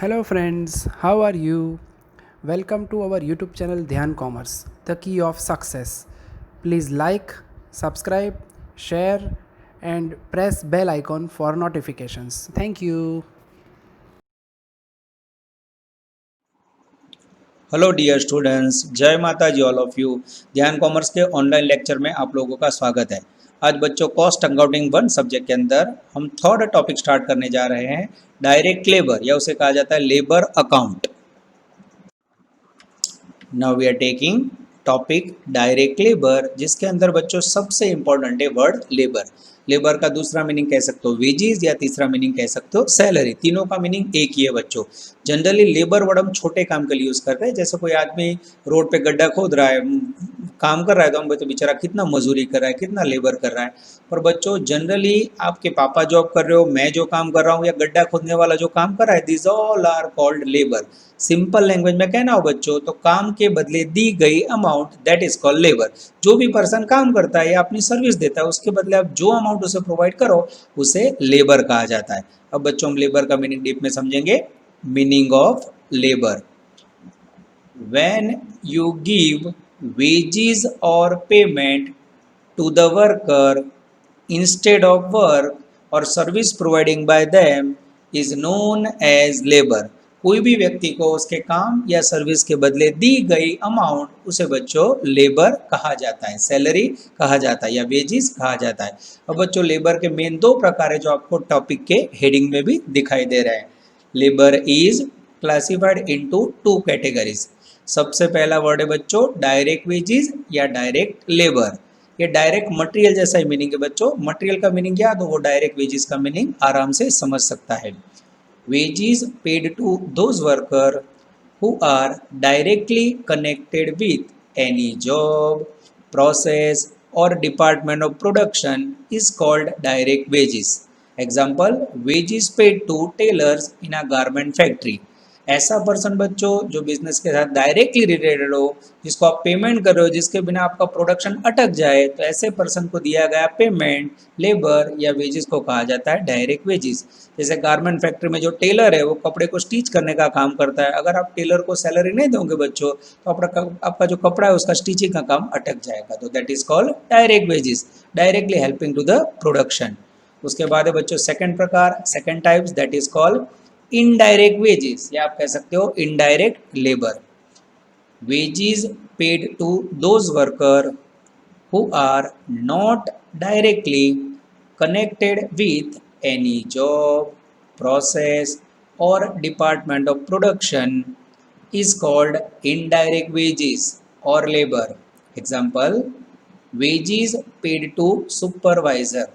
Hello friends, how are you? Welcome to our YouTube channel Dhyan Commerce, the key of success. Please like, subscribe, share and press bell icon for notifications. Thank you. Hello dear students, जय माता जी all of you. Dhyan commerce के online lecture में आप लोगों का स्वागत है। आज बच्चों कॉस्ट अकाउंटिंग 1 सब्जेक्ट के अंदर हम थर्ड टॉपिक स्टार्ट करने जा रहे हैं, डायरेक्ट लेबर या उसे कहा जाता है labour account. Now we are taking topic direct labour, जिसके अंदर बच्चों सबसे इंपॉर्टेंट है वर्ड लेबर। लेबर का दूसरा मीनिंग कह सकते हो वेजेस या तीसरा मीनिंग कह सकते हो सैलरी। तीनों का मीनिंग एक ही है बच्चों। जनरली लेबर वर्ड हम छोटे काम के लिए यूज़ करते हैं, जैसे कोई आदमी रोड पे गड्ढा खोद रहा है, काम कर रहा है, तो हम बोलते बेचारा कितना मजदूरी कर रहा है, कितना लेबर कर रहा है। पर बच्चों जनरली आपके पापा जॉब कर रहे हो, मैं जो काम कर रहा हूँ या गड्ढा खोदने वाला जो काम कर रहा है, this all are called labour. Simple language में कहना हो बच्चों तो काम के बदले दी गई amount that is called labour. जो भी पर्सन काम करता है या अपनी सर्विस देता है, उसके बदले आप जो अमाउंट उसे प्रोवाइड करो उसे लेबर कहा जाता है। अब बच्चों हम लेबर का मीनिंग डीप में समझेंगे। Meaning of labour: when you give wages or payment to the worker instead of work or service providing by them is known as labor। कोई भी व्यक्ति को उसके काम या सर्विस के बदले दी गई अमाउंट उसे बच्चों लेबर कहा जाता है, सैलरी कहा जाता है या वेजेस कहा जाता है। अब बच्चों लेबर के मेन दो प्रकार है जो आपको टॉपिक के हेडिंग में भी दिखाई दे रहे हैं। Labour is classified into two categories. सबसे पहला वर्ड है बच्चों डायरेक्ट वेजेस या डायरेक्ट लेबर। ये डायरेक्ट मटेरियल जैसा ही मीनिंग है बच्चों। मटेरियल का मीनिंग याद हो, वो डायरेक्ट वेजेस का मीनिंग आराम से समझ सकता है। Wages paid to those worker who are directly connected with any job, process और department of production is called direct wages. Example: wages paid to tailors in a garment factory. ऐसा person बच्चों जो business के साथ directly related हो, जिसको आप payment कर रहे हो, जिसके बिना आपका प्रोडक्शन अटक जाए, तो ऐसे पर्सन को दिया गया पेमेंट, लेबर या वेजेस को कहा जाता है डायरेक्ट वेजेस। जैसे गारमेंट फैक्ट्री में जो टेलर है वो कपड़े को स्टिच करने का काम करता है। अगर आप टेलर को सैलरी नहीं दोगे बच्चों तो आपका जो कपड़ा है उसका स्टिचिंग का काम अटक जाएगा। तो that is called direct wages, directly helping to the production. उसके बाद है बच्चों सेकंड प्रकार, second types, that is called indirect wages या आप कह सकते हो indirect labour. Wages paid to those worker who are not directly connected with any job, process और department of production is called indirect wages or labor. Example: wages paid to supervisor।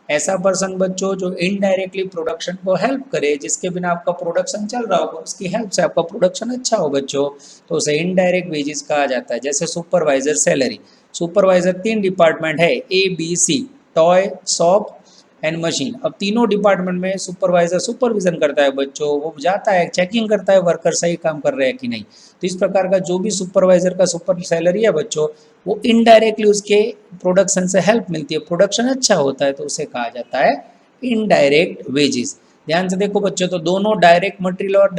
ऐसा person बच्चों जो indirectly production को help करे, जिसके बिना आपका production चल रहा होगा, उसकी हेल्प से आपका प्रोडक्शन अच्छा हो बच्चों, तो उसे इनडायरेक्ट वेजेस कहा जाता है। जैसे सुपरवाइजर सैलरी। सुपरवाइजर 3 डिपार्टमेंट है, ABC, toy, shop and machine. अब तीनों डिपार्टमेंट में सुपरवाइजर सुपरविजन करता है बच्चों, वो जाता है चेकिंग करता है वर्कर सही काम कर रहे हैं कि नहीं। तो इस प्रकार का जो भी सुपरवाइजर का सुपर सैलरी है बच्चों, वो इनडायरेक्टली उसके प्रोडक्शन से हेल्प मिलती है, प्रोडक्शन अच्छा होता है, तो उसे कहा जाता है इनडायरेक्ट वेजेस। ध्यान से देखो बच्चों, तो दोनों डायरेक्ट मटेरियल और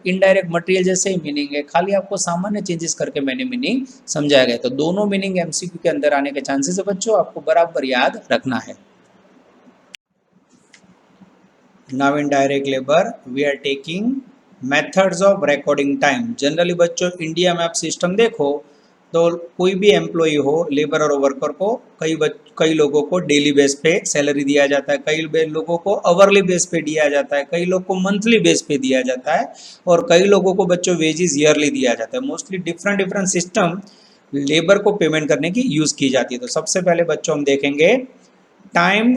इनडायरेक्ट मटेरियल जैसे ही मीनिंग है, खाली आपको सामान्य चेंजेस करके मैंने मीनिंग समझाया गया। तो दोनों मीनिंग एमसीक्यू के अंदर आने के चांसेस है बच्चों, आपको बराबर याद रखना है। Now in direct labor we are taking methods of recording time। Generally बच्चों इंडिया में आप सिस्टम देखो तो कोई भी एम्प्लॉय हो, लेबर और वर्कर को, कई लोगों को डेली बेस पे सैलरी दिया जाता है, कई लोगों को अवरली बेस पे दिया जाता है, कई लोगों को मंथली बेस पे दिया जाता है और कई लोगों को बच्चों वेजेस ईयरली दिया जाता है। मोस्टली डिफरेंट सिस्टम लेबर को पेमेंट करने की यूज़ की जाती है। तो सबसे पहले बच्चों हम देखेंगे टाइम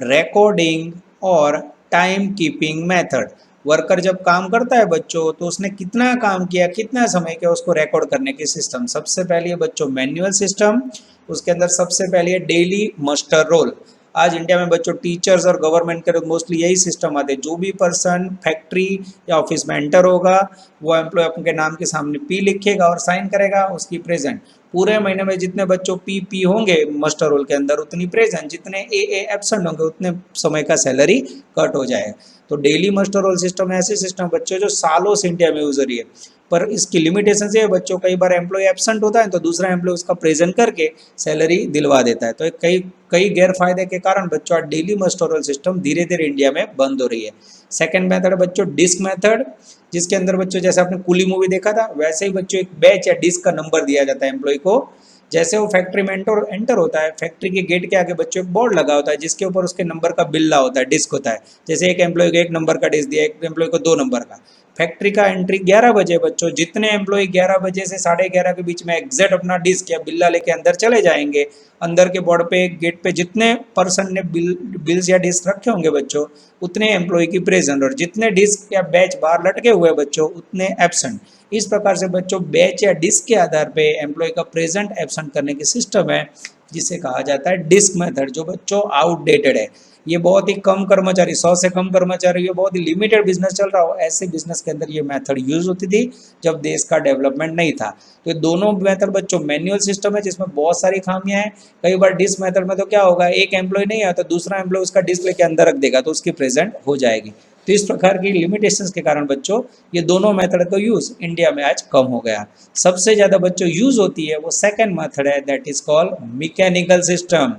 रिकॉर्डिंग और टाइम कीपिंग मेथड। वर्कर जब काम करता है बच्चों तो उसने कितना काम किया, कितना समय किया, उसको रिकॉर्ड करने की सिस्टम। सबसे पहले बच्चों मैनुअल सिस्टम, उसके अंदर सबसे पहले डेली मस्टर रोल। आज इंडिया में बच्चों टीचर्स और गवर्नमेंट के मोस्टली यही सिस्टम आते हैं। जो भी पर्सन फैक्ट्री या ऑफिस में एंटर होगा, वो एम्प्लॉय अपने नाम के सामने पी लिखेगा और साइन करेगा, उसकी प्रेजेंट। पूरे महीने में जितने बच्चों पी होंगे मस्टर रोल के अंदर, उतनी प्रेजेंट, जितने ए एब्सेंट होंगे उतने समय का सैलरी कट हो जाएगा। तो डेली मस्ट रोल सिस्टम ऐसे सिस्टम बच्चों जो सालों से इंडिया में यूज हो रही है, पर इसकी लिमिटेशन ये है बच्चों, कई बार एम्प्लॉय एब्सेंट होता है तो दूसरा एम्प्लॉय उसका प्रेजेंट करके सैलरी दिलवा देता है। तो कई कई गैर फायदे के कारण बच्चों आज डेली मस्ट रोल सिस्टम धीरे धीरे इंडिया में बंद हो रही है। सेकंड मेथड है बच्चों डिस्क मेथड, जिसके अंदर बच्चों जैसे आपने कूली मूवी देखा था वैसे ही बच्चों एक बैच या डिस्क का नंबर दिया जाता है एम्प्लॉय को। जैसे वो फैक्ट्री में एंटर होता है, फैक्ट्री के गेट के आगे बच्चों एक बोर्ड लगा होता है जिसके ऊपर उसके नंबर का बिल्ला होता है, डिस्क होता है। जैसे एक एम्प्लॉय को 1 नंबर का डिस्क दिया, एक एम्प्लॉय को 2 नंबर का। फैक्ट्री का एंट्री 11 बजे बच्चों, जितने एम्प्लॉय 11 बजे से 11:30 के बीच में एग्जैक्ट अपना डिस्क या बिल्ला लेके अंदर चले जाएंगे, अंदर के बोर्ड पे गेट पे जितने पर्सन ने बिल्स या डिस्क रखे होंगे बच्चों उतने एम्प्लॉय की प्रेजेंट, और जितने डिस्क या बैच बाहर लटके हुए बच्चों उतने एब्सेंट। इस प्रकार से बच्चों बैच या डिस्क के आधार पे एम्प्लॉय का प्रेजेंट एब्सेंट करने की सिस्टम है, जिसे कहा जाता है डिस्क मेथड, जो बच्चों आउटडेटेड है। ये बहुत ही कम कर्मचारी, 100 से कम कर्मचारी, ये बहुत ही लिमिटेड बिजनेस चल रहा हो ऐसे बिजनेस के अंदर ये मेथड यूज होती थी जब देश का डेवलपमेंट नहीं था। तो ये दोनों मेथड बच्चों मैनुअल सिस्टम है जिसमें बहुत सारी खामियां हैं। कई बार डिस्क मेथड में तो क्या होगा, एक एम्प्लॉय नहीं आता, दूसरा एम्प्लॉय उसका डिस्क लेके अंदर रख देगा तो उसकी प्रेजेंट हो जाएगी। तो इस प्रकार की लिमिटेशंस के कारण बच्चों ये दोनों मेथड का यूज इंडिया में आज कम हो गया। सबसे ज्यादा बच्चों यूज होती है वो सेकंड मेथड है, that is called mechanical system,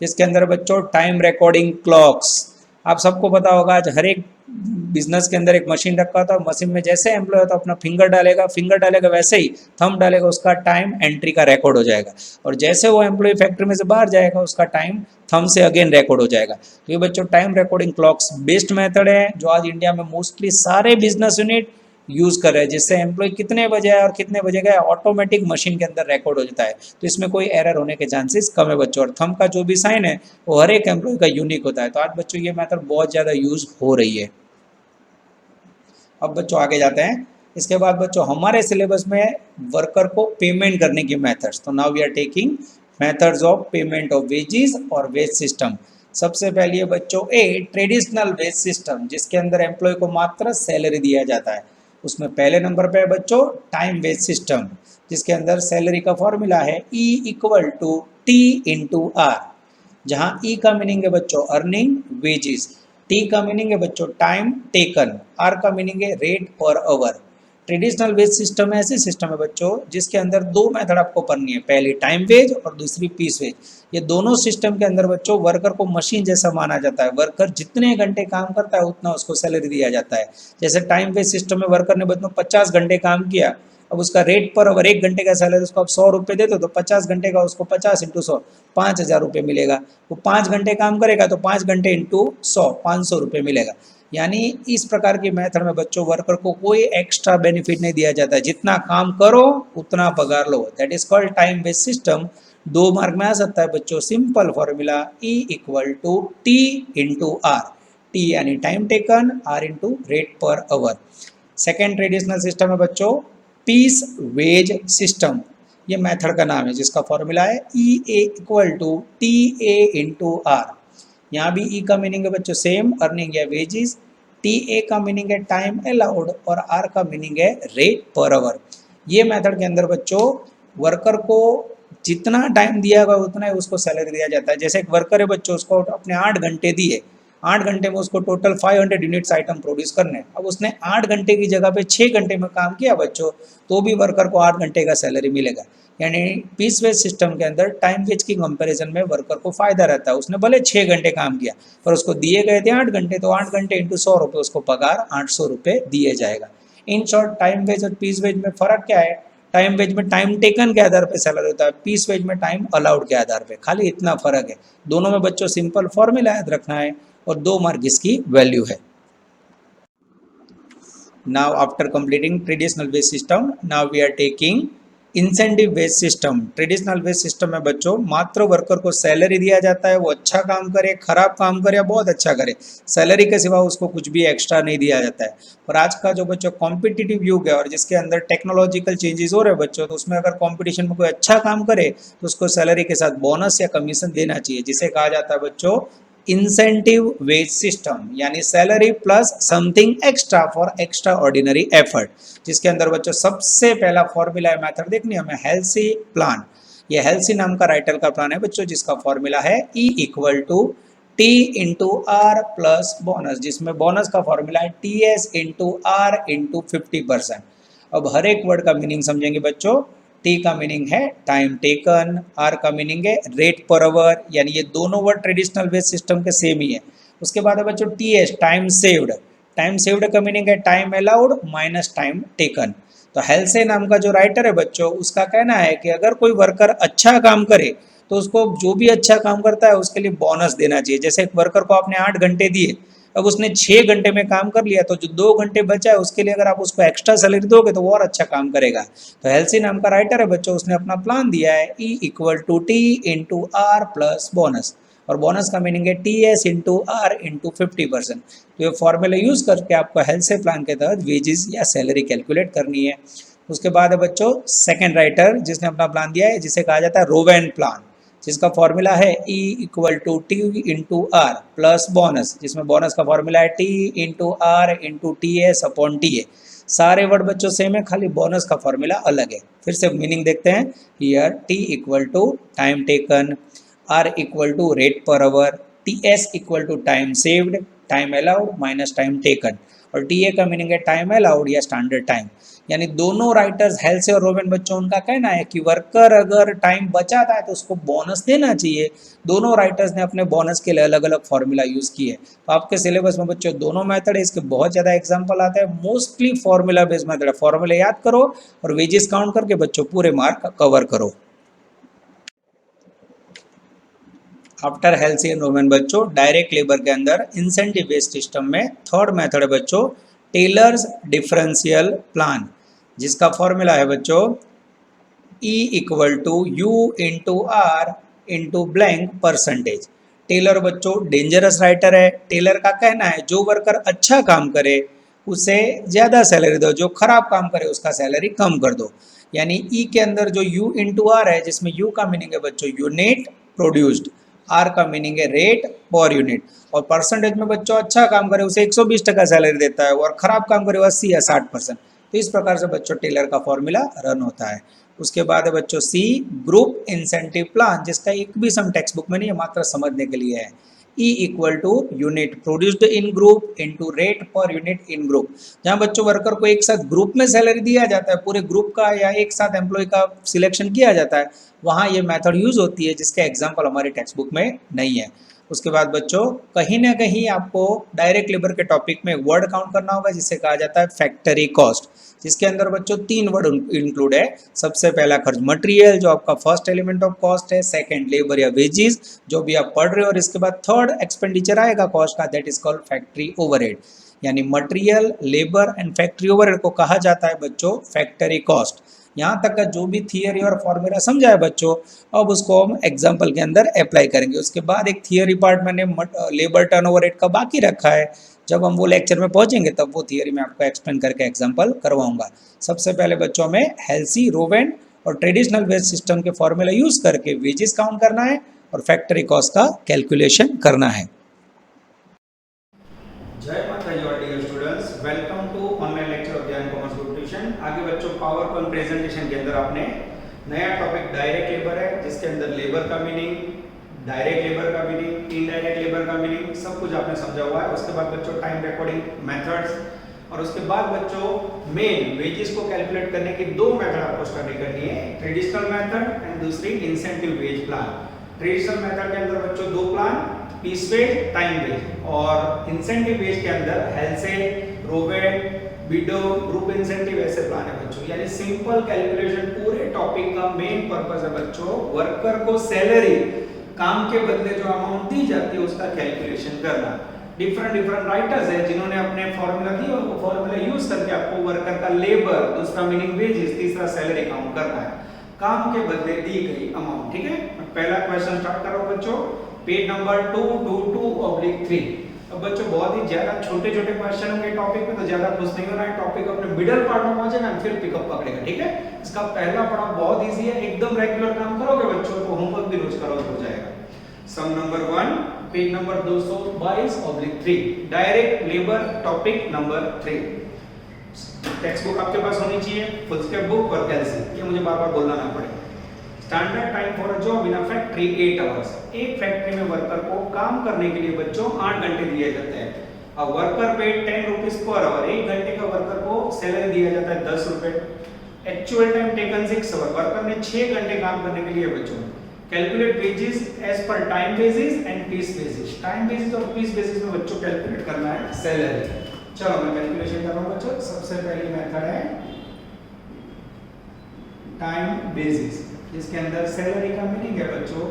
जिसके अंदर बच्चों टाइम रिकॉर्डिंग क्लॉक्स। आप सबको पता होगा आज हर एक बिजनेस के अंदर एक मशीन रखा होता है, मशीन में जैसे एम्प्लॉय होता है अपना फिंगर डालेगा वैसे ही थंब डालेगा, उसका टाइम एंट्री का रिकॉर्ड हो जाएगा, और जैसे वो एम्प्लॉय फैक्ट्री में से बाहर जाएगा उसका टाइम थंब से अगेन रिकॉर्ड हो जाएगा। तो ये बच्चों time recording clocks based method है जो आज इंडिया में मोस्टली सारे बिजनेस यूनिट यूज कर रहे हैं, जिससे एम्प्लॉय कितने बजे आया और कितने बजे गया ऑटोमेटिक मशीन के अंदर रिकॉर्ड हो जाता है। तो इसमें कोई एरर होने के चांसेस कम है बच्चों, और थंब का जो भी साइन है वो हर एक एम्प्लॉय का यूनिक होता है। तो आज बच्चों ये मेथड बहुत ज़्यादा यूज हो रही है। अब बच्चों आगे जाते हैं। इसके बाद बच्चों हमारे सिलेबस में वर्कर को पेमेंट करने की मेथड्स, तो now we are taking methods of payment of wages और वेज सिस्टम। सबसे पहले बच्चों ए ट्रेडिशनल वेज सिस्टम, जिसके अंदर एम्प्लॉय को मात्र सैलरी दिया जाता है। उसमें पहले नंबर पे है बच्चों टाइम वेज सिस्टम, जिसके अंदर सैलरी का फॉर्मूला है E equal to T into R, जहाँ E का मीनिंग है बच्चों अर्निंग वेजेस, T का मीनिंग है बच्चों टाइम टेकन, R का मीनिंग है rate per hour. Traditional wage system ऐसे सिस्टम है बच्चों जिसके अंदर दो मेथड आपको पढ़नी है, पहली टाइम वेज और दूसरी पीस वेज। ये दोनों सिस्टम के अंदर बच्चों वर्कर को मशीन जैसा माना जाता है, वर्कर जितने घंटे काम करता है उतना उसको सैलरी दिया जाता है। जैसे टाइम वेज सिस्टम में वर्कर ने बच्चों 50 घंटे काम किया, अब उसका रेट पर अगर 1 घंटे का सैलरी उसको आप 100 रुपये देते हो तो 50 घंटे का उसको 50 इंटू 100 5,000 रुपये मिलेगा। वो 5 घंटे काम करेगा तो 5 घंटे इंटू 100 500 रुपये मिलेगा। यानी इस प्रकार की मेथड में बच्चों वर्कर को कोई एक्स्ट्रा बेनिफिट नहीं दिया जाता है, जितना काम करो उतना पगार लो, that is called time based system. 2 mark में आ सकता है बच्चों, simple formula E equal to T into R, T यानी time taken, R into rate per hour. Second traditional system है बच्चों पीस वेज सिस्टम, ये मेथड का नाम है जिसका फॉर्मूला है E A equal to T A into R. यहाँ भी E का मीनिंग है बच्चों सेम अर्निंग या वेजेस, टी ए का मीनिंग है टाइम अलाउड और आर का मीनिंग है रेट पर आवर। ये मेथड के अंदर बच्चों वर्कर को जितना टाइम दिया गया उतना ही उसको सैलरी दिया जाता है। जैसे एक वर्कर है बच्चों, उसको अपने 8 घंटे दिए, 8 घंटे में उसको टोटल 500 यूनिट्स आइटम प्रोड्यूस करने, अब उसने 8 घंटे की जगह पे 6 घंटे में काम किया बच्चों, तो भी वर्कर को 8 घंटे का सैलरी मिलेगा। यानी पीस वेज सिस्टम के अंदर टाइम वेज की कंपैरिजन में वर्कर को फायदा रहता है। उसने भले 6 घंटे काम किया पर उसको दिए गए थे 8 घंटे, तो 8 घंटे इंटू 100 रुपये उसको पगार 800 रुपये दिए जाएगा। इन शॉर्ट टाइम वेज और पीस वेज में फर्क क्या है, टाइम वेज में टाइम टेकन के आधार पर सैलरी होता है, पीस वेज में टाइम अलाउड के आधार पर, खाली इतना फर्क है। दोनों में बच्चों सिंपल फॉर्मूला याद रखना है और 2 मार्क इसकी वैल्यू है। Now after completing traditional wage system, now we are taking incentive wage system. Traditional wage system में बच्चों मात्र वर्कर को सैलरी दिया जाता है, वो अच्छा काम करे, खराब काम करे या बहुत अच्छा करे, सैलरी के सिवा उसको कुछ भी एक्स्ट्रा नहीं दिया जाता है। और आज का जो बच्चों कॉम्पिटिटिव युग है और जिसके अंदर टेक्नोलॉजिकल चेंजेस हो रहे हैं बच्चों, तो उसमें अगर कॉम्पिटिशन में कोई अच्छा काम करे तो उसको सैलरी के साथ बोनस या कमीशन देना चाहिए, जिसे कहा जाता है बच्चों इंसेंटिव वेज सिस्टम, यानी salary plus something extra for extra ordinary effort. जिसके अंदर बच्चों सबसे पहला फॉर्मूला है, मेथड देखनी है हमें, हेल्सी प्लान। ये हेल्सी नाम का राइटर का प्लान है बच्चों, जिसका फॉर्मूला है E equal to T into R plus bonus, जिसमें बोनस का फॉर्मूला है T S into R into 50%। अब हर एक वर्ड का मीनिंग समझेंगे बच्चों। टी का मीनिंग है टाइम टेकन, आर का मीनिंग है रेट पर आवर, यानी ये दोनों वर्ड ट्रेडिशनल बेस सिस्टम के सेम ही है। उसके बाद है बच्चों T S, time saved. Time saved का मीनिंग है time allowed minus time taken. तो हेल्से नाम का जो राइटर है बच्चों, उसका कहना है कि अगर कोई वर्कर अच्छा काम करे तो उसको जो भी अच्छा काम करता है उसके लिए बोनस देना चाहिए। जैसे एक वर्कर को आपने 8 घंटे दिए, अब उसने 6 घंटे में काम कर लिया, तो जो 2 घंटे बचा है उसके लिए अगर आप उसको एक्स्ट्रा सैलरी दोगे तो वो और अच्छा काम करेगा। तो हेल्सी नाम का राइटर है बच्चों, उसने अपना प्लान दिया है E equal to T into R plus bonus, और बोनस का मीनिंग है T S into R into 50%। तो ये फॉर्मूला यूज करके आपको हेल्से प्लान के तहत वेजेस या सैलरी कैलकुलेट करनी है। उसके बाद है बच्चों सेकेंड राइटर जिसने अपना प्लान दिया है, जिसे कहा जाता है रोवेन प्लान, जिसका फॉर्मूला है E equal to T into R plus bonus, जिसमें बोनस का फॉर्मूला है T into R into T S upon T A. सारे वर्ड बच्चों सेम है, खाली बोनस का फॉर्मूला अलग है। फिर से मीनिंग देखते हैं। Here T equal to time taken, R equal to rate per hour, T S equal to time saved, time allowed minus time taken, और टी ए का मीनिंग है टाइम अलाउड या स्टैंडर्ड टाइम। यानी दोनों writers हेल्से और रोवेन बच्चों, उनका कहना है कि वर्कर अगर टाइम बचाता है तो उसको बोनस देना चाहिए। दोनों राइटर्स ने अपने बोनस के लिए अलग अलग फॉर्मूला यूज़ किए। तो आपके सिलेबस में बच्चों दोनों मेथड है, इसके बहुत ज़्यादा एग्जाम्पल आते हैं। मोस्टली फॉर्मूला बेस्ड मेथड है, फॉर्मूला याद करो और वेजेस काउंट करके बच्चों पूरे मार्क कवर करो। आफ्टर हेल्सी एंड रोवेन बच्चों डायरेक्ट लेबर के अंदर इंसेंटिव बेस्ड सिस्टम में थर्ड मेथड है बच्चों टेलर्स डिफरेंशियल प्लान, जिसका फॉर्मूला है बच्चों E equal to U into R into blank percentage. Taylor बच्चों डेंजरस राइटर है। टेलर का कहना है जो वर्कर अच्छा काम करे उसे ज़्यादा सैलरी दो, जो खराब काम करे उसका सैलरी कम कर दो। यानी E के अंदर जो U इंटू आर है, जिसमें U का मीनिंग है बच्चों यूनिट प्रोड्यूस्ड, आर का मीनिंग है रेट पर यूनिट, और परसेंटेज में बच्चों अच्छा काम करे उसे 120% सैलरी देता है और खराब काम करे 80 या 60%। तो इस प्रकार से बच्चों टेलर का फॉर्मूला रन होता है। उसके बाद है बच्चों सी ग्रुप इंसेंटिव प्लान, जिसका एक भी सम टेक्स्ट बुक में नहीं है, मात्र समझने के लिए है। E equal to unit produced in group into rate per unit in group. जहाँ बच्चों वर्कर को एक साथ ग्रुप में सैलरी दिया जाता है, पूरे ग्रुप का या एक साथ एम्प्लॉय का सिलेक्शन किया जाता है, वहाँ ये मेथड यूज होती है, जिसका एग्जाम्पल हमारे टेक्स्ट बुक में नहीं है। उसके बाद बच्चों कहीं ना कहीं आपको डायरेक्ट लेबर के टॉपिक में वर्ड काउंट करना होगा, जिसे कहा जाता है फैक्ट्री कॉस्ट, जिसके अंदर बच्चों 3 वर्ड इंक्लूड है। सबसे पहला खर्च मटेरियल, जो आपका फर्स्ट एलिमेंट ऑफ कॉस्ट है। सेकंड लेबर या वेजेस, जो भी आप पढ़ रहे हो, और इसके बाद थर्ड एक्सपेंडिचर आएगा कॉस्ट का, that is called factory overhead. यानी material, labour and factory overhead को कहा जाता है बच्चों फैक्ट्री कॉस्ट। यहाँ तक का जो भी थियरी और फॉर्मूला समझा है बच्चों, अब उसको हम एग्जाम्पल के अंदर अप्लाई करेंगे। उसके बाद एक थियरी पार्ट मैंने लेबर टर्नओवर रेट का बाकी रखा है, जब हम वो लेक्चर में पहुंचेंगे तब वो थियरी में आपको एक्सप्लेन करके एग्जाम्पल करवाऊंगा। सबसे पहले बच्चों में हेल्सी, रोवेन और ट्रेडिशनल वेज सिस्टम के फॉर्मूला यूज करके वेजेस काउंट करना है और फैक्ट्री कॉस्ट का कैलकुलेशन करना है। जय माता dear students, welcome to online lecture of Dhyan commerce group tuition. आगे बच्चों पावर पॉइंट प्रेजेंटेशन के अंदर आपने नया टॉपिक डायरेक्ट लेबर है, जिसके अंदर लेबर का मीनिंग, डायरेक्ट लेबर का मीनिंग, इनडायरेक्ट लेबर का मीनिंग, सब कुछ आपने समझा हुआ है। उसके बाद बच्चों टाइम रिकॉर्डिंग मेथड्स, और उसके बाद बच्चों मेन वेजेस को कैलकुलेट करने की 2 मेथड आपको स्टडी करनी है, ट्रेडिशनल मेथड एंड दूसरी incentive wage plan. Traditional method के अंदर बच्चों 2 plan, piece wage, time wage, और इंसेंटिव वेज के अंदर Halsey, Rowan, Bedaux, group incentive ऐसे प्लान है बच्चों। यानी सिंपल कैलकुलेशन, पूरे टॉपिक का मेन पर्पस है बच्चों वर्कर को सैलरी, काम के बदले जो अमाउंट दी जाती है उसका कैलकुलेशन करना। डिफरेंट राइटर्स है जिन्होंने अपने फॉर्मूला दिए और वो फॉर्मूला यूज करके आपको वर्कर का लेबर, दूसरा मीनिंग वेजेस, तीसरा सैलरी काउंट करना है, काम के बदले दी गई अमाउंट। ठीक है, पहला क्वेश्चन स्टार्ट करो बच्चों, पेज नंबर 222/3। अब बच्चों बहुत ही ज्यादा छोटे क्वेश्चन होंगे टॉपिक में, तो ज्यादा खुश नहीं होना है। टॉपिक अपने मिडिल पार्ट में पहुंचेगा फिर पिकअप पकड़ेगा। ठीक है, इसका पहला पढ़ाव बहुत इजी है, एकदम रेगुलर काम करोगे बच्चों, तो होमवर्क भी रोज का रोज हो जाएगा। Sum number 1, page number 222/3, direct labour topic number 3। Text book आपके पास होनी चाहिए, फुल स्केप बुक और एलसी, ये मुझे बार-बार बोलना ना पड़े। Standard time for a job in a factory 8 hours. एक फैक्ट्री में वर्कर को काम करने के लिए बच्चों 8 घंटे दिए जाते हैं। अब worker paid 10 rupees per hour, 1 घंटे का वर्कर को सैलरी दिया जाता है 10 रुपए। Actual time taken 6 hour, worker ने 6 घंटे काम करने के लिए बच्चों। Calculate wages as per time basis and piece basis. Time basis और पीस बेसिस में बच्चों कैलकुलेट करना है सैलरी। चलो मैं कैलकुलेशन कर रहा हूं बच्चों। सबसे पहली मेथड है टाइम बेसिस, जिसके अंदर सैलरी का मीनिंग है बच्चों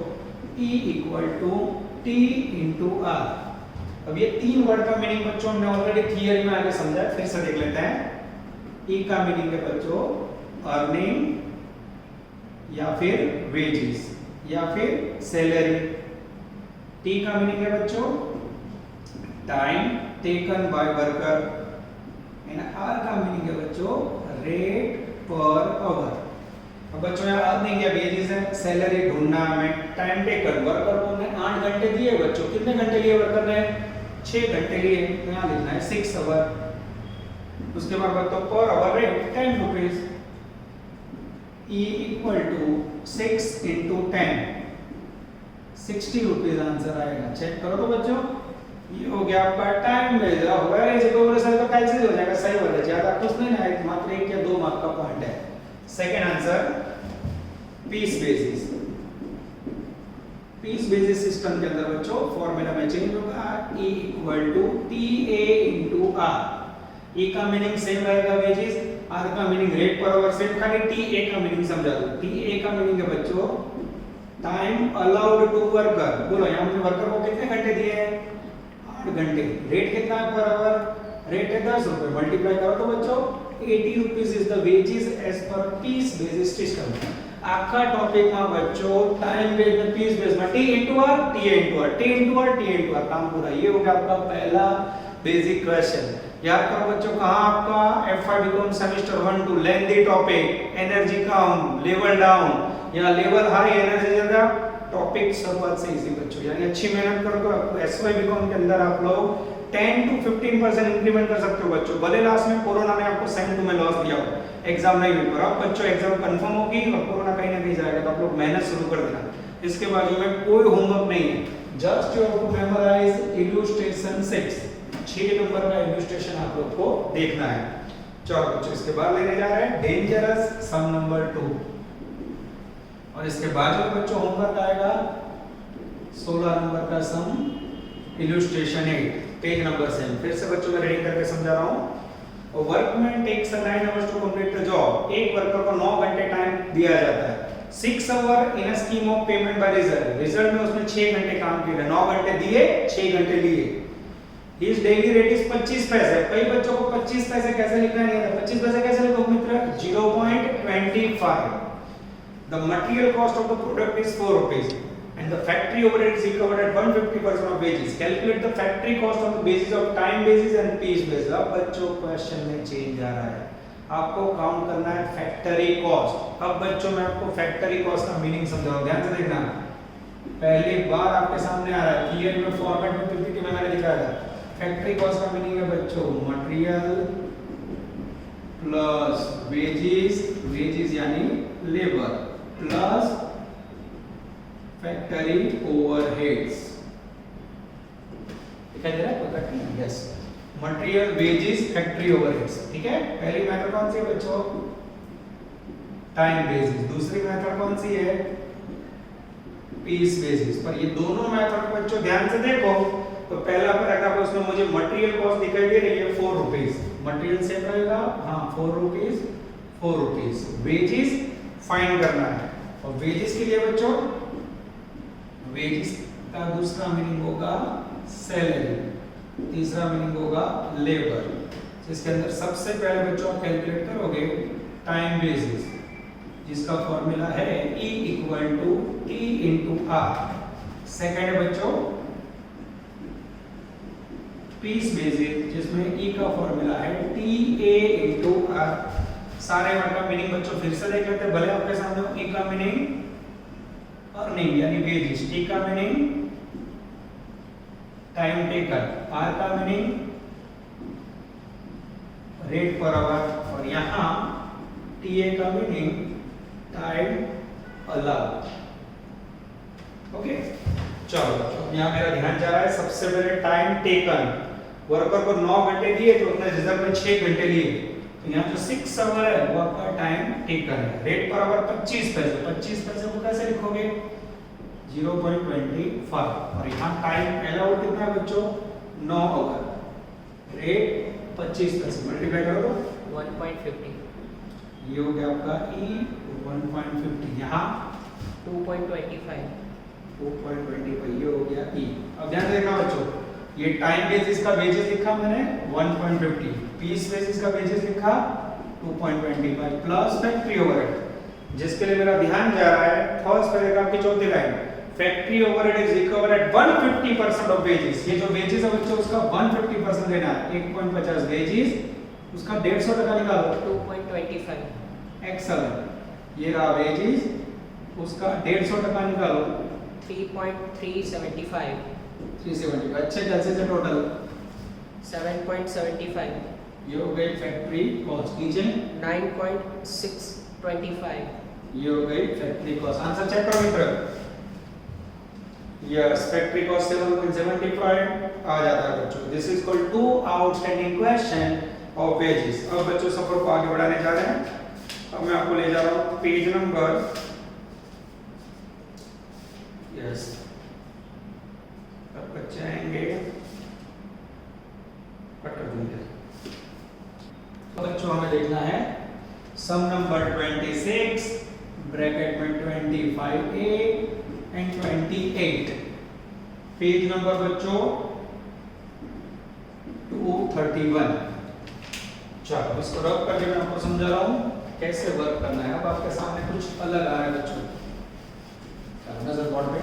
E equal to T into R। अब ये 3 वर्ड का मीनिंग बच्चों हमने ऑलरेडी थियरी में आगे समझा है, फिर से देख लेते हैं। E का मीनिंग है बच्चों अर्निंग या फिर वेजेस या फिर सैलरी। T का मीनिंग है बच्चों time taken by worker and R का मीनिंग है बच्चों रेट पर आवर। अब बच्चों यहाँ अर्निंग या वेजेस है, सैलरी ढूंढना है हमें। टाइम टेकन, वर्कर को हमने 8 घंटे दिए बच्चों। कितने घंटे लिए वर्कर ने? 6 घंटे लिए, यहाँ लिखना है 6 आवर। उसके बाद बच्चों per hour rate 10 rupees. E equal to 6 into 10, 60 rupees answer आएगा। चेक करो तो बच्चों, ये हो गया आपका टाइम बेस्ड। तो कैंसिल हो जाएगा, सही हो जाएगा, ज्यादा कुछ नहीं है, मात्र 1 या 2 मार्क का पॉइंट है। Second answer piece basis. Piece basis system के अंदर बच्चों फॉर्मूला में चेंज होगा, E equal to TA into R। E का मीनिंग सेम रहेगा वेजेस, R का meaning rate per hour same, खाली TA का मीनिंग समझा दो। TA का मीनिंग है बच्चों टाइम अलाउड टू वर्कर। बोलो यहाँ हमने वर्कर को कितने घंटे दिए हैं? 8 घंटे। रेट कितना है पर आवर? रेट है 10 रुपए। मल्टीप्लाई करो तो बच्चों 80 rupees is the wages as per piece basis system। आखा टॉपिक में बच्चों टाइम बेस्ड में पीस बेस्ड में T into R, T into R, T into R, T into R, काम पूरा। ये हो गया आपका पहला बेसिक क्वेश्चन। याद करो बच्चों, कहाँ आपका F5 BCom semester 1 2 lengthy topic, energy कम, लेवल डाउन या लेवल हाई, एनर्जी ज्यादा। टॉपिक शुरुआत से इजी बच्चों, यानी अच्छी मेहनत करो तो आपको SY बीकॉम के अंदर आप लोग 10 to 15% इंक्रीमेंट कर सकते हो बच्चों। भले लास्ट में कोरोना ने आपको सेम 2 में लॉस दिया हो, एग्जाम नहीं हुई, पर अब बच्चों एग्जाम कंफर्म होगी और कोरोना कहीं ना कहीं जाएगा, तो आप लोग मेहनत शुरू कर देना। इसके बाजू में कोई होमवर्क नहीं है, just you have to memorise illustration 6। 6 number का इलस्ट्रेशन आप लोग को देखना है। चलो बच्चों, इसके बाद लेने जा रहे हैं डेंजरस सम नंबर 2, और इसके बाजू में बच्चों होमवर्क आएगा 16 नंबर का सम इलस्ट्रेशन 8, पेज नंबर 7। फिर से बच्चों मैं रीडिंग करके समझा रहा हूं। Workman takes 9 hours to complete the job. एक वर्कर को 9 घंटे टाइम दिया जाता है। 6 hour in a scheme of payment by result. Result में उसने 6 घंटे काम किया, 9 घंटे दिए, 6 घंटे लिए। हिज डेली रेट इज 25 पैसे। कई बच्चों को 25 पैसे कैसे लिखना नहीं आता। 25 पैसे कैसे लिखोगे मित्र? 0.25। The material cost of the product is 4 rupees and the factory overhead is recovered at 150% of wages. Calculate the factory cost on the basis of time basis and piece basis। अब बच्चों क्वेश्चन में change आ रहा है, आपको count करना है factory cost. अब बच्चों मैं आपको फैक्टरी कॉस्ट का मीनिंग समझाऊं, ध्यान से देखना। पहली बार आपके सामने आ रहा है, थियरी में फॉर्मेट में पीपीटी में मैंने दिखाया था। फैक्टरी कॉस्ट का मीनिंग है बच्चों मटेरियल प्लस वेजेस, वेजेस यानी लेबर, प्लस फैक्टरी ओवरहेड्स। दिखाई दे रहा है? कोई कठिन नहीं? Yes, material wages factory overheads. ठीक है, पहली मेथड कौन सी है बच्चों? Time basis. दूसरी मेथड कौन सी है? Piece basis. पर ये दोनों मेथड बच्चों ध्यान से देखो तो पहला पैराग्राफ उसमें मुझे मटेरियल कॉस्ट दिखाई दे रही है 4 रुपीस। मटेरियल सेम रहेगा, हाँ 4 रुपीस, 4 रुपीस। वेजेस फाइंड करना है, और वेजेस के लिए बच्चों वेजेस का दूसरा मीनिंग होगा सैलरी, तीसरा मीनिंग होगा लेबर। जिसके अंदर सबसे पहले बच्चों आप कैलकुलेट करोगे टाइम बेसिस, जिसका फॉर्मूला है E equal to T into R। Second है बच्चों पीस बेसिस, जिसमें E का फॉर्मूला है TA इंटू R। सारे वर्ड का मीनिंग बच्चों फिर से देख लेते हैं, भले आपके सामने E का मीनिंग अर्निंग यानी वेजेस, T का मीनिंग टाइम टेकन, R का मीनिंग रेट पर आवर, और यहाँ TA का मीनिंग टाइम अलग। ओके, चलो यहाँ मेरा ध्यान जा रहा है सबसे पहले टाइम टेकन। वर्कर को 9 घंटे दिए तो उसने रिजल्ट में 6 घंटे लिए, तो यहाँ जो 6 आवर है वो आपका टाइम टेकन है। रेट पर आवर 25 पैसे, 25 पैसे को कैसे लिखोगे 0.25, और यहाँ टाइम अलाउड कितना है बच्चों 9 आवर, रेट 25 पैसे, मल्टीप्लाई करो तो 1.50, ये हो गया आपका E 1.50, यहाँ 2.25, 2.25, ये हो गया E। अब ध्यान से देखना बच्चों, ये टाइम बेसिस का वेजेस लिखा मैंने 1.50, पीस बेसिस का वेजेस लिखा 2.25 प्लस फैक्ट्री ओवरहेड, जिसके लिए मेरा ध्यान जा रहा है फर्स्ट पैराग्राफ की चौथी line, factory overhead is recover at 150% of wages. ये जो वेजेस है बच्चों उसका 150% देना है, 1.50 वेजेस, उसका 150% निकालो 2.25, एक्सेलेंट। ये रहा वेजेस, उसका 150% निकालो 3.375, 375, अच्छे जैसे से टोटल 7.75, ये हो गई फैक्ट्री कॉस्ट, नीचे 9.625, ये हो गई फैक्ट्री कॉस्ट। आंसर चेक करो मित्र, यस फैक्ट्री कॉस्ट 7.75 आ जाता है बच्चों। This is called to outstanding question of wages. अब बच्चों सफर को आगे बढ़ाने जा रहे हैं। अब मैं आपको ले जा रहा हूं पेज नंबर, यस अब बच्चे आएंगे, कट कर देंगे। बच्चों हमें देखना है सम नंबर 26 ब्रैकेट में 25A एंड 28, पेज नंबर बच्चों 231। चलो इसको रब करके मैं आपको समझा रहा हूँ कैसे वर्क करना है। अब आपके सामने कुछ अलग आ रहा है बच्चों, नजर बोर्ड पे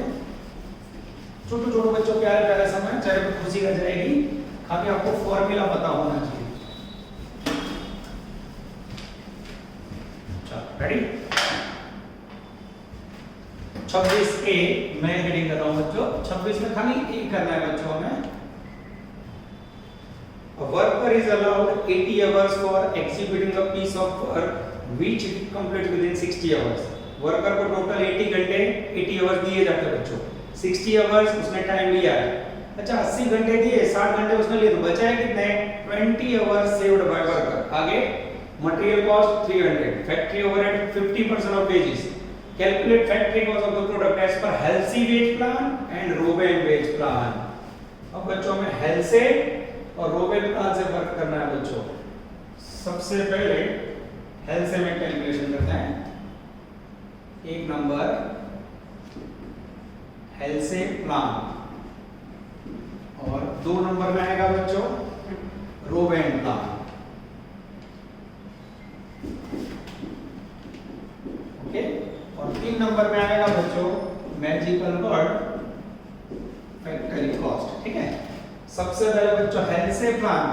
छोटे छोटे बच्चों प्यारे प्यारे समय, चेहरे पे खुशी आ जाएगी, खाली आपको फॉर्मूला पता होना चाहिए। चलो रेडी, 26A मैं हेडिंग कर रहा हूं बच्चों। 26 में खाली ए करना है बच्चों हमें। A worker is allowed 80 hours for executing a piece of work which he completes within 60 hours। Worker को टोटल 80 घंटे 80 आवर्स दिए जाते हैं बच्चों, 60 आवर्स उसने टाइम लिया है। अच्छा 80 घंटे दिए, 60 घंटे उसने लिए, तो बचा है कितने 20 आवर्स सेव्ड बाय वर्कर। आगे material cost 300, factory overhead 50% of wages, calculate factory cost of the product as per Halsey wage plan and Rowan wage plan. अब बच्चों में हेल्से और रोबेन प्लान से वर्क करना है बच्चों। सबसे पहले हेल्से में कैलकुलेशन करते हैं। एक नंबर हेल्से प्लान, और 2 नंबर में आएगा बच्चों रोबेन प्लान। ओके, और 3 नंबर में आएगा बच्चों मैजिकल वर्ड फैक्ट्री कॉस्ट। ठीक है, सबसे पहले बच्चों हेल्से प्लान,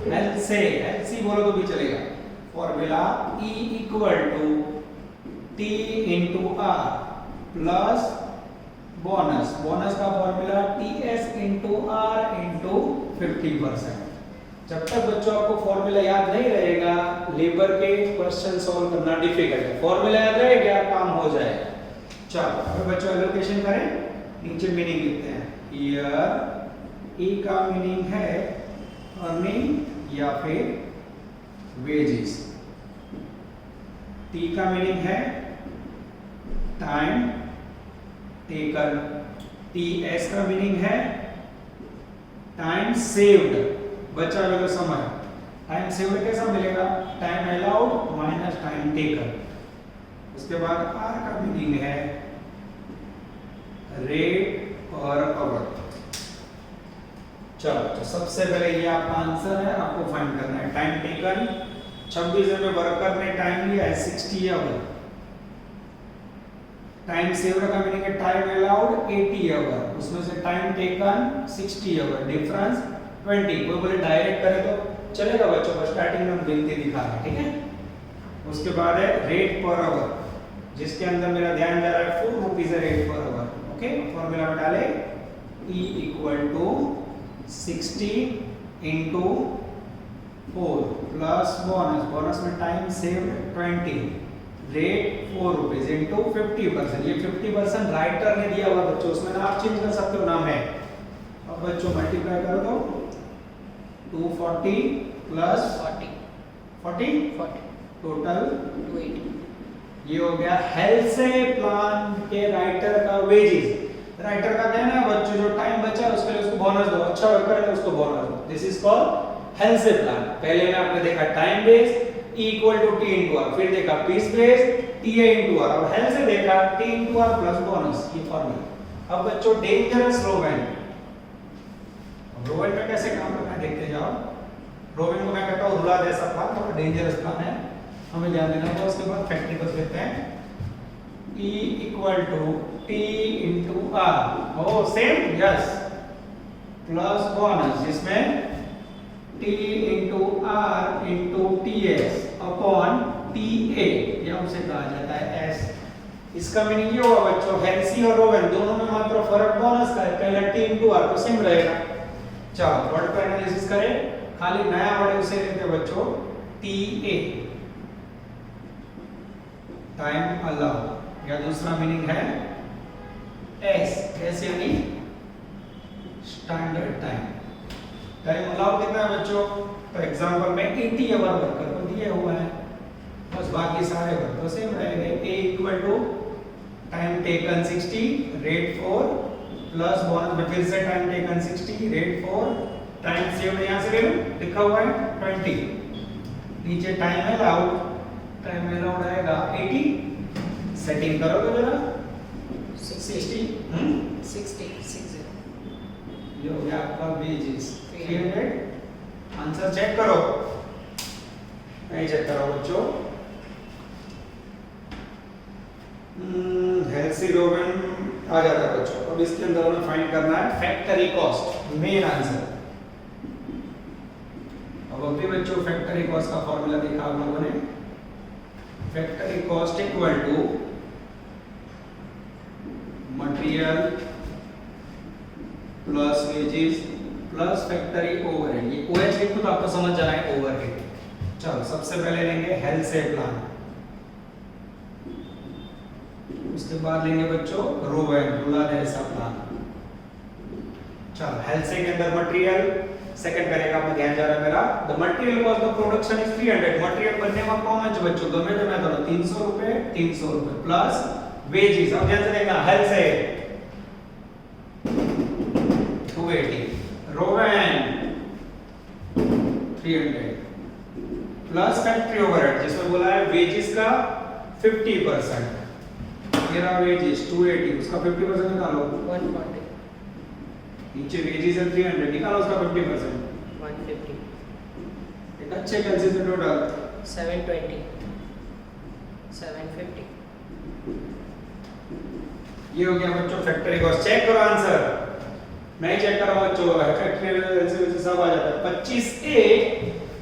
हेल्सी बोलो तो भी चलेगा। Formula E equal to T into R plus bonus, bonus का formula TS into R into 50%। जब तक बच्चों आपको फॉर्मूला याद नहीं रहेगा, लेबर के क्वेश्चन सॉल्व करना डिफिकल्ट है। फॉर्मूला याद रहेगा काम हो जाएगा। चलो अब बच्चों एलोकेशन करें, नीचे मीनिंग लिखते हैं। ईयर E का मीनिंग है अर्निंग या फिर वेजेस, T का मीनिंग है टाइम टेकन, TS का मीनिंग है टाइम सेव्ड, बचा हुआ समय। टाइम सेव्ड कैसा मिलेगा, time allowed minus time taken. उसके बाद R का मीनिंग है रेट पर आवर। चलो तो सबसे पहले ये आपका आंसर है, आपको फाइंड करना है टाइम टेकन। 26 में वर्कर ने टाइम लिया है 60 आवर, टाइम सेव्ड का मीनिंग है टाइम अलाउड 80 आवर, उसमें से टाइम टेकन 60 आवर, डिफरेंस 20। कोई बोले डायरेक्ट करे तो चलेगा बच्चों, को स्टार्टिंग में हम गिनती दिखा रहे हैं। ठीक है, उसके बाद है रेट पर आवर, जिसके अंदर मेरा ध्यान जा रहा है 4 रुपीज है rate per our. Okay, formula में डाले E equal to 60 into 4 plus bonus, bonus में time saved 20 rate 4 rupees into 50%। ये 50% राइटर ने दिया हुआ बच्चों, उसमें ना आप चेंज कर सकते हो नाम है। अब बच्चों मल्टीप्लाई करो तो 240 प्लस 40 40 टोटल 280 ये हो गया हेल्थ से प्लान के राइटर का वेजेस। राइटर का कहना है बच्चों जो टाइम बचा है उसके लिए उसको बोनस दो, अच्छा वर्क करे तो उसको बोनस दो। This is called Halsey plan. पहले में आपने देखा time base E equal to T into R, फिर देखा piece base T A into R, और हेल्थ से देखा T into R plus bonus, ये फॉर्मूला। अब बच्चों डेंजरस रोवेन, रोवेन में कैसे काम करना है देखते जाओ। रोवेन को मैं कहता हूँ रुला जैसा प्लान, थोड़ा डेंजरस प्लान है, हमें ध्यान देना है। उसके बाद फैक्टरिकल्स लेते हैं E equal to T into R, ओ सेम यस, प्लस बोनस जिसमें T into R into T S upon T A, या उसे कहा जाता है एस। इसका मीनिंग ये होगा बच्चों हेल्सी और रोवेन दोनों में मात्र फर्क बोनस का है, पहला टी इंटू आर तो सेम रहेगा। चलो वर्ड का एनालिसिस करें, खाली नया वर्ड उसे लेते हैं बच्चों टी ए, टाइम अलाउ, या दूसरा मीनिंग है एस, एस यानी स्टैंडर्ड टाइम। टाइम अलाउ कितना है बच्चों, तो एग्जांपल में 80 आवर वर्कर को दिया हुआ है, बस बाकी सारे वर्क तो सेम रहेंगे। E equal to time taken 60 rate 4 plus bonus में फिर से time taken 60 rate 4 time save यहां से ले लो, लिखा हुआ है 20, नीचे टाइम अलाउड, टाइम अलाउड आएगा 80, सेटिंग करो तो जरा 60 60 ये हो गया आपका वेजेस 300। आंसर चेक करो, नहीं चेक करो बच्चों। हेल्सी रोवेन आ जाता है बच्चों। अब इसके अंदर हमें फाइंड करना है फैक्टरी कॉस्ट, मेन आंसर। अब अभी बच्चों फैक्टरी कॉस्ट का फॉर्मूला देखा आप लोगों ने, factory cost equal to material plus wages plus factory overhead. ये ओएच लिखो तो आपको समझ जाना है ओवरहेड। चलो सबसे पहले लेंगे हेल्थ से प्लान, उसके बाद लेंगे बच्चों रोवेन रूला जैसा प्लान। चलो हेल्थ से के अंदर मटेरियल सेकंड करेगा, आपको ध्यान जा रहा है मेरा। The material cost of production is 300। Material बनने में कौन है बच्चों, गमे तो मैं तो 300 रुपए 300 रुपए प्लस वेजेस। अब ध्यान से देखना हेल्थ से 280, रोवेन 300 प्लस फैक्ट्री ओवरहेड जिसमें बोला है वेजेस का 50%। ये रहा वेजेस 280, उसका 50% निकालो 140 नीचे वेजेस है 300, निकालो उसका 50%। 150 एक अच्छे कैलसी से टोटल 720 750। ये हो गया बच्चों फैक्टरी कॉस्ट। चेक करो आंसर, मैं चेक कर रहा हूं बच्चों, फैक्टरी से सब आ जाता है। 25A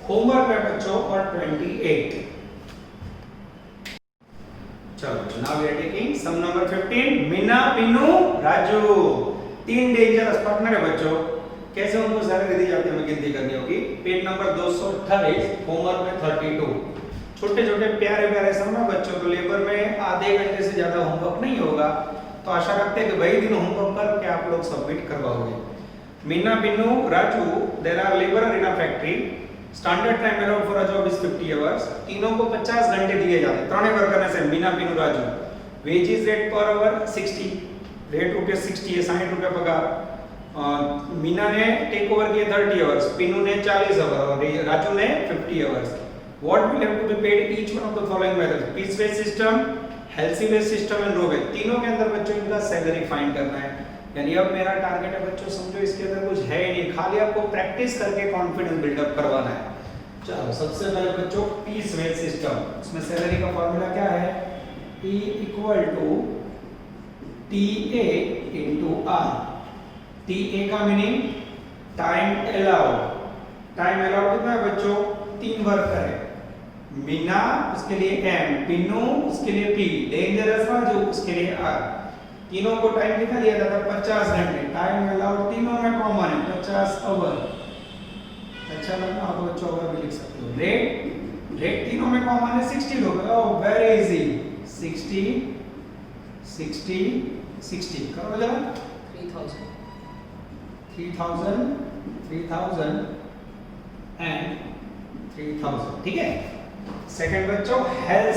होमवर्क है बच्चों और 28। चलो now we are taking some number 15। Meena, Pinu, Raju, तीन डेंजरस पार्टनर है बच्चों। कैसे उनको सैलरी दी जाती है हमें गिनती करनी होगी। पेज नंबर 228 होमवर्क में 32। छोटे छोटे प्यारे प्यारे सम है बच्चों, तो लेबर में आधे घंटे से ज्यादा होमवर्क नहीं होगा, तो आशा रखते हैं कि वही दिन होमवर्क करके आप लोग सबमिट करवाओगे। Meena, Pinu, Raju, there are labourer in a factory, standard time allowed for a job is 50 hours. तीनों को 50 घंटे दिए जाते हैं, त्रोने वर्क करने से Meena, Pinu, Raju. Wages rate per our 60, rate रुपये 60 है, 60 रुपये पगार। मीना ने टेक ओवर किए 30 आवर्स, पिनू ने 40 आवर और राजू ने 50 hours. What will have to be paid each one of the following methods, piece based system, Halsey based system and Rowan based. तीनों के अंदर बच्चों इनका सैलरी फाइंड करना है। यानी अब मेरा टारगेट है बच्चों, समझो इसके अंदर कुछ है ही नहीं, खाली आपको प्रैक्टिस करके कॉन्फिडेंस बिल्डअप करवाना है। चलो सबसे पहले बच्चों पीस बेस्ड सिस्टम, उसमें सैलरी का फॉर्मूला क्या है, E equal to TA into R। TA का meaning time allowed. Time allowed कितना है बच्चों, 3 वर्कर है। मीना उसके लिए M, पिन्नू उसके लिए P, डेंजरस राजू उसके लिए R। तीनों को टाइम कितना दिया जाता है, 50 घंटे। टाइम अलाउड तीनों में कॉमन है 50 आवर। अच्छा लगना आप बच्चों आवर भी लिख सकते हो। रेट रेट तीनों में कॉमन है 60 रुपए। ओह वेरी इजी, 60 60 60 करो जरा। 3000 3000 3000 एंड 3000, ठीक है। सेकंड बच्चों हेल्थ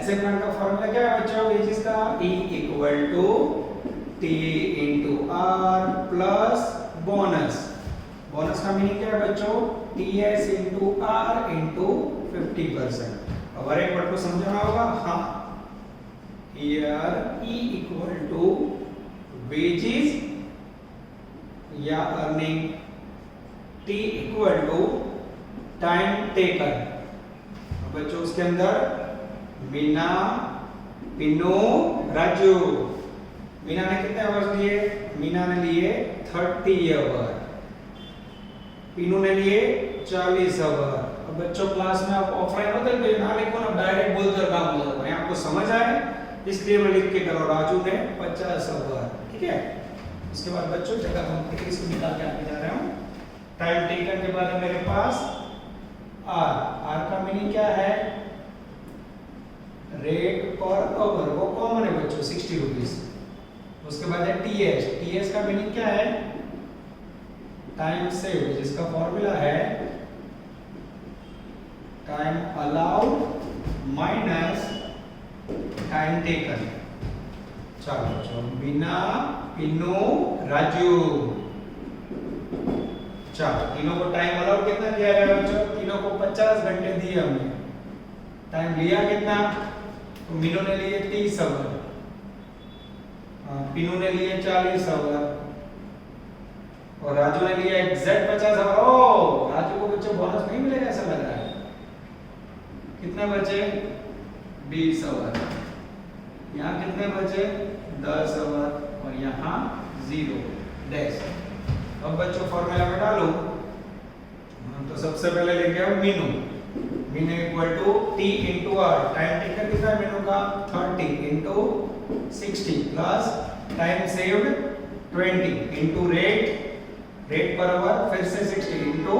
से प्लान का फॉर्मूला क्या है बच्चों वेजेस का? E equal to T into R plus bonus. Bonus का मीनिंग क्या है बच्चों? TS into R into 50%। अब हर एक वर्ड को समझना होगा। हाँ, here E equal to wages या earning, T equal to time taken. बच्चों उसके अंदर मीना, पिन्नू, राजू। मीना ने कितने आवर्स लिए? मीना ने लिए 30 आवर, पिन्नू ने लिए 40 आवर। अब बच्चों क्लास में आप ऑफलाइन होते तो ना लिखो ना, डायरेक्ट बोलते काम बोलते हैं, आपको समझ आए इसलिए मैं लिख के करो। राजू ने 50 आवर, ठीक है। उसके बाद बच्चों जगह कंप्लीट इसको निकाल के आगे जा रहा हूँ। टाइम टेकन के बाद है मेरे पास आर का मीनिंग क्या है? रेट पर आवर, वो कॉमन है बच्चों 60 रुपीस। उसके बाद है टीएस का मीनिंग क्या है? टाइम सेव, जिसका फॉर्मूला है time allowed minus time taken. चलो बच्चों, मीना, पिन्नू, राजू। चलो तीनों को टाइम अलाउड कितना दिया है बच्चों? तीनों को 50 घंटे दिए हमने। टाइम लिया कितना? तो मीनू ने लिए 30 आवर, पिनू ने लिए 40 आवर और राजू ने लिए एग्जैक्ट 50 आवर। ओ राजू को बच्चों बोनस नहीं मिलेगा ऐसा लग रहा है। कितने बचे? 20 आवर। यहाँ कितने बचे? 10 आवर और यहाँ 0 डैश। अब बच्चों फॉर्मूला में डालो तो सबसे पहले लेके आओ Meenu. Meenu equal to T into R. Time taken कितना है मीनू का? 30 into 60 plus time saved 20 into rate per hour, फिर से 60 इंटू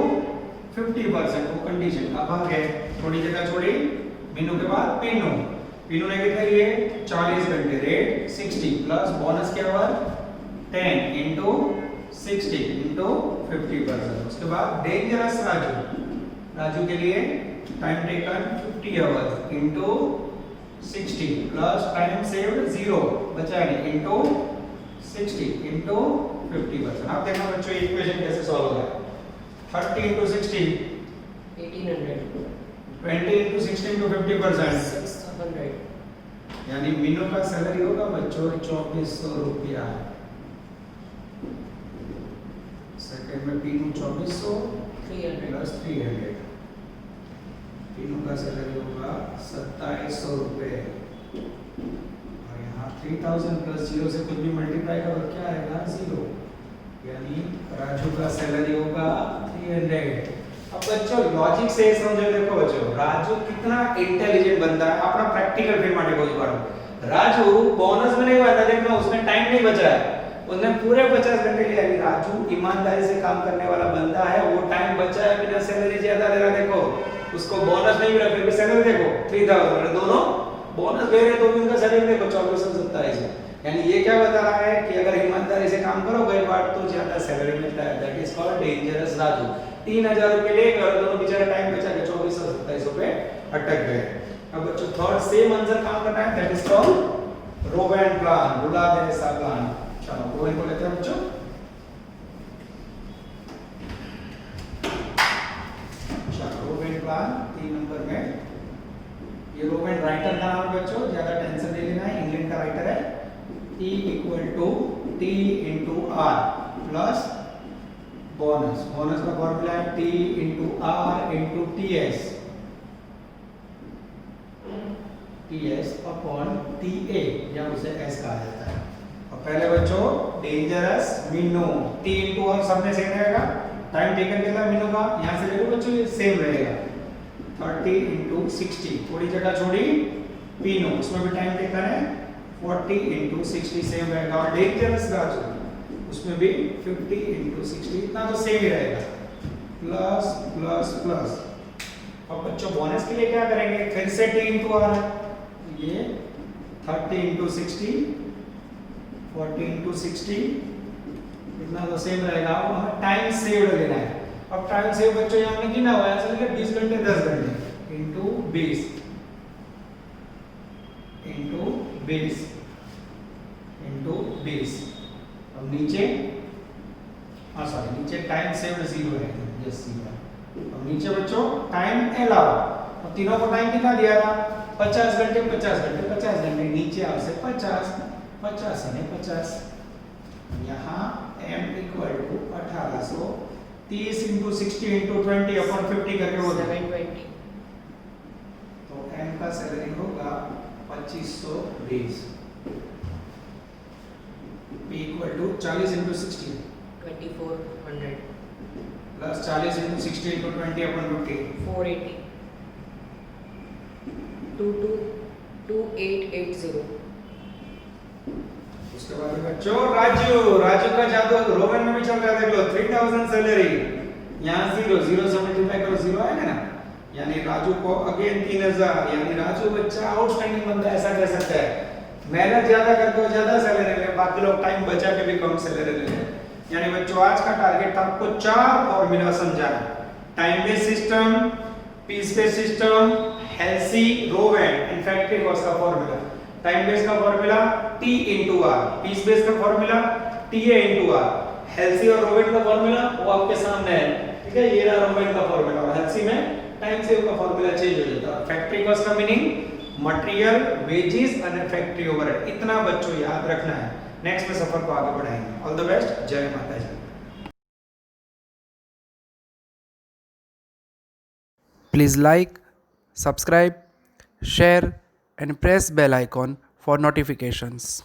50%। वो कंडीशन। अब आगे थोड़ी जगह छोड़ी, मीनू के बाद पिनू। पिनू ने कितने लिए? 40 घंटे। रेट 60 प्लस बोनस के आवर 10 इंटू 60 इंटू 50%। उसके बाद डेंजरस राजू के लिए time taken 50 hours into 60 plus time saved 0 बचा नहीं इंटू 60 इंटू 50%। आप देखना बच्चों इक्वेशन कैसे सॉल्व होगा। 30 इंटू 60 1800 20 इंटू 60 इंटू 50%, 600 यानी मीनू का सैलरी होगा बच्चों 2400 रुपया। सेकंड में पीनू 2400 300 प्लस 300। तीनों का सैलरी होगा 2700 रुपए और यहाँ 3000 प्लस 0 से कुछ भी मल्टीप्लाई करो क्या आएगा? 0। यानी राजू का सैलरी होगा 300। अब बच्चों लॉजिक से समझो। देखो बच्चों राजू कितना इंटेलिजेंट बंदा है। अपना प्रैक्टिकल फिर माटे कोई बात। राजू बोनस में नहीं हुआ था, देखना उसने टाइम नहीं बचा है, उसने पूरे 50 घंटे लिया। राजू ईमानदारी से काम करने वाला बंदा है, वो टाइम बचा है, बिना सैलरी ज्यादा दे रहा। देखो उसको बोनस नहीं मिला फिर भी सैलरी देखो 3000। दोनों बोनस दे रहे तो भी उनका सैलरी देखो 2427। यानी ये क्या बता रहा है कि अगर ईमानदारी से काम करोगे बात तो ज्यादा सैलरी मिलता है। That is called dangerous Raju. 3000 रुपए लेकर और दोनों बेचारे टाइम बचा के 2427 रुपए अटक गए। अब बच्चों थर्ड सेम आंसर काम करना है। दैट इज कॉल्ड रोवेन प्लान, रुला दे ऐसा प्लान। चलो रोवेन को लेते हैं बच्चों। रोवेन प्लान 3 नंबर में। ये रोवेन राइटर का नाम है बच्चों, ज्यादा टेंशन नहीं लेना है, इंग्लैंड का राइटर है। E equal to T into R plus bonus. Bonus का फॉर्मूला है T into R into TS upon TA, या उसे S कहा जाता है। और पहले बच्चों dangerous Meenu T into R सब में सेम रहेगा। टाइम टेकन कितना मीनू का? यहाँ से देखो बच्चों ये सेम रहेगा 30 इंटू 60। थोड़ी जगह छोड़ी पीनो, उसमें भी टाइम टेकन है 40 इंटू 60 सेम रहेगा। और डेंजरस राजू उसमें भी 50 इंटू 60, इतना तो सेम ही रहेगा। Plus plus plus. अब बच्चों बोनस के लिए क्या करेंगे, फिर से t इंटू आर है, ये 30 इंटू 60, 40 इंटू 60, इतना तो सेम रहेगा। अब हमें टाइम सेव्ड लेना है। अब टाइम सेव बच्चों यहाँ में कितना हुआ है, असल में 20 घंटे 10 घंटे इंटू 20 इंटू 20 इंटू 20। अब नीचे सॉरी नीचे टाइम सेव्ड 0 है, यस 0 है। अब नीचे बच्चों टाइम अलाउ, और तीनों को टाइम कितना दिया था, 50 घंटे 50 घंटे 50 घंटे, नीचे आपसे 50 50 यानी 50। यहाँ m equal to 1830 into 60 into 20 upon 50 करके बोल 720. तो m का सैलरी होगा 2520। p equal to 40 into 60 2400. Plus 40 into 60 into 20 upon 50 480. 2880. उसके बाद में बच्चों राजू का जादू रोमन में भी चल रहा है, देख लो 3000 सैलरी, यहाँ 0 से मल्टीप्लाई करो 0 आएगा ना, यानी राजू को अगेन 3000, यानी राजू बच्चा आउटस्टैंडिंग बंदा ऐसा कह सकता है। मेहनत ज्यादा करके ज्यादा सैलरी ले, बाकी लोग टाइम बचा के भी कम सैलरी ले। यानी बच्चों आज का टारगेट था आपको 4 फॉर्मूला समझाना, time based system, piece based system, Halsey, Rowan and factory cost का फॉर्मूला। टाइम बेस्ड का formula T into R, piece based का formula TA into R, Halsey और रोवेन का फॉर्मूला वो आपके सामने है, ठीक है। ये रहा रोवेन का फॉर्मूला, और हेल्सी में टाइम सेव का फॉर्मूला चेंज हो जाता है। फैक्ट्री कॉस्ट का meaning material, wages and factory overhead, इतना बच्चों याद रखना है। नेक्स्ट में सफर को आगे बढ़ाएंगे। ऑल द बेस्ट, जय माता जी। Please like, subscribe, share and press bell icon for notifications.